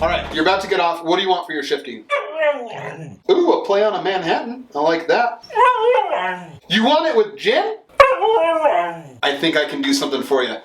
All right, you're about to get off. What do you want for your shifting? Ooh, a play on a Manhattan. I like that. You want it with gin? I think I can do something for you.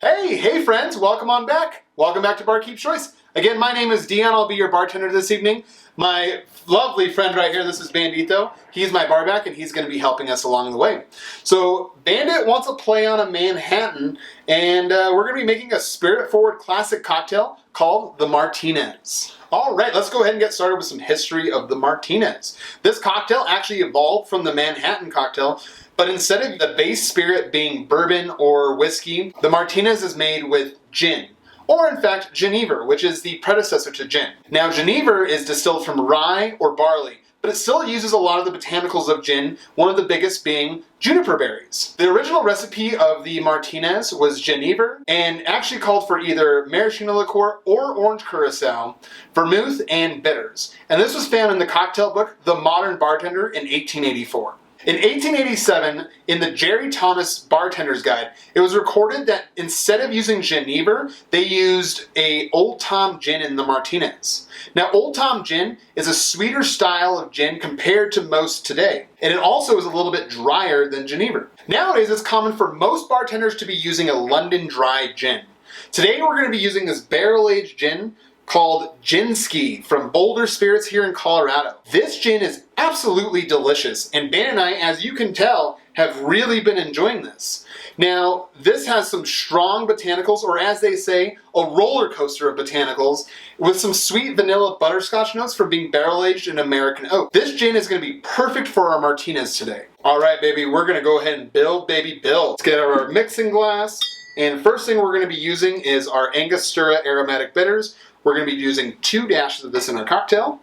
Hey friends, welcome on back. Welcome back to Barkeep Choice. Again, my name is Dion. I'll be your bartender this evening. My lovely friend right here, this is Bandito. He's my barback and he's going to be helping us along the way. So Bandit wants a play on a Manhattan, and we're going to be making a spirit-forward classic cocktail called the Martinez. All right, let's go ahead and get started with some history of the Martinez. This cocktail actually evolved from the Manhattan cocktail, but instead of the base spirit being bourbon or whiskey, the Martinez is made with gin. Or in fact, GENEVER, which is the predecessor to gin. Now, GENEVER is distilled from rye or barley, but it still uses a lot of the botanicals of gin, one of the biggest being juniper berries. The original recipe of the Martinez was GENEVER, and actually called for either maraschino liqueur or orange curacao, vermouth, and bitters. And this was found in the cocktail book, The Modern Bartender, in 1884. In 1887, in the Jerry Thomas Bartender's Guide, it was recorded that instead of using GENEVER, they used a Old Tom gin in the Martinez. Now, Old Tom gin is a sweeter style of gin compared to most today, and it also is a little bit drier than GENEVER. Nowadays, it's common for most bartenders to be using a London dry gin. Today, we're going to be using this barrel-aged gin called Ginskey from BOULDER Spirits here in Colorado. This gin is absolutely delicious, and Ben and I, as you can tell, have really been enjoying this. Now, this has some strong botanicals, or as they say, a roller coaster of botanicals, with some sweet vanilla butterscotch notes from being barrel-aged in American oak. This gin is going to be perfect for our Martinez today. All right, baby, we're going to go ahead and build, baby, build. Let's get our mixing glass, and first thing we're going to be using is our Angostura aromatic bitters. We're going to be using 2 dashes of this in our cocktail.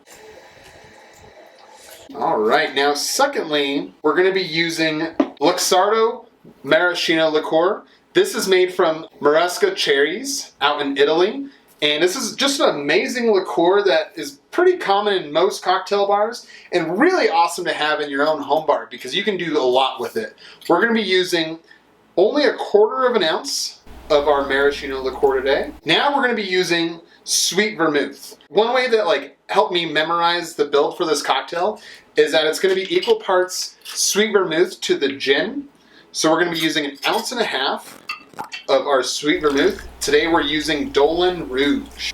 All right, now secondly, we're going to be using LUXARDO maraschino liqueur. This is made from Maresca cherries out in Italy. And this is just an amazing liqueur that is pretty common in most cocktail bars and really awesome to have in your own home bar because you can do a lot with it. We're going to be using only 1/4 ounce of our maraschino liqueur today. Now we're going to be using sweet vermouth. One way that helped me memorize the build for this cocktail is that it's going to be equal parts sweet vermouth to the gin. So we're going to be using 1.5 ounces of our sweet vermouth. Today we're using Dolin Rouge.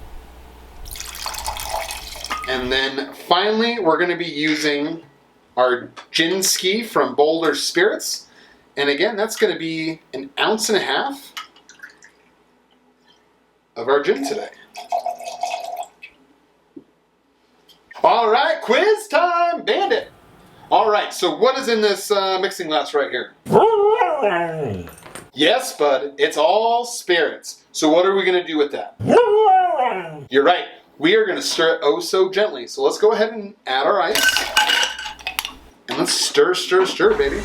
And then finally we're going to be using our Ginskey from BOULDER Spirits. And again, that's going to be 1.5 ounces of our gin today. All right, quiz time, Bandit. All right, so what is in this mixing glass right here? Yes, bud, it's all spirits. So what are we going to do with that? You're right. We are going to stir it oh so gently. So let's go ahead and add our ice. And let's stir, stir, stir, baby.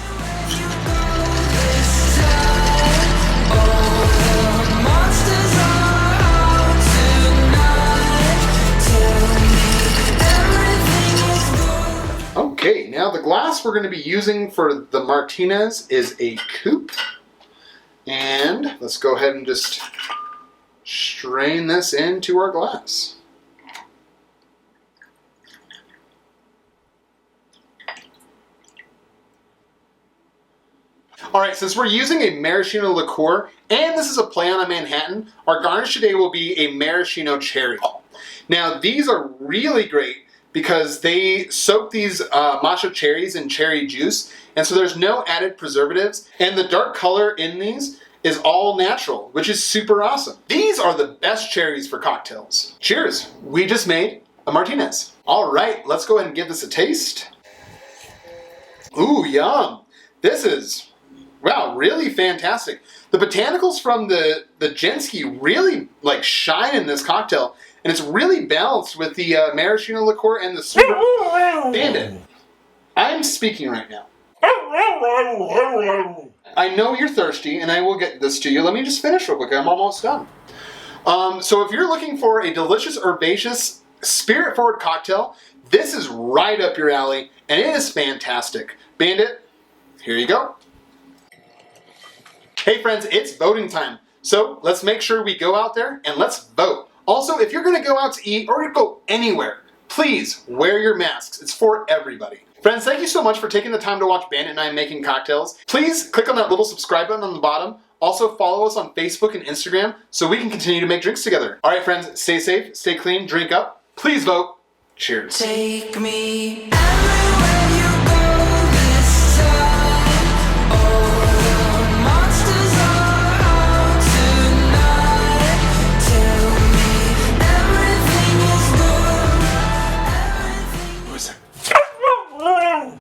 Okay, now the glass we're going to be using for the Martinez is a coupe. And let's go ahead and just strain this into our glass. Alright, since we're using a maraschino liqueur, and this is a play on a Manhattan, our garnish today will be a maraschino cherry. Now, these are really great because they soak these matcha cherries in cherry juice, and so there's no added preservatives, and the dark color in these is all natural, which is super awesome. These are the best cherries for cocktails. Cheers! We just made a Martinez. All right, let's go ahead and give this a taste. Ooh, yum! This is, wow, really fantastic. The botanicals from the Ginskey really shine in this cocktail. And it's really balanced with the maraschino liqueur and the sweet. Bandit, I'm speaking right now. I know you're thirsty, and I will get this to you. Let me just finish real quick. I'm almost done. So if you're looking for a delicious, herbaceous, spirit-forward cocktail, this is right up your alley, and it is fantastic. Bandit, here you go. Hey friends, it's voting time. So let's make sure we go out there and let's vote. Also, if you're gonna go out to eat or go anywhere, please wear your masks. It's for everybody. Friends, thank you so much for taking the time to watch Bandit and I making cocktails. Please click on that little subscribe button on the bottom. Also follow us on Facebook and Instagram so we can continue to make drinks together. All right, friends, stay safe, stay clean, drink up. Please vote. Cheers. Take me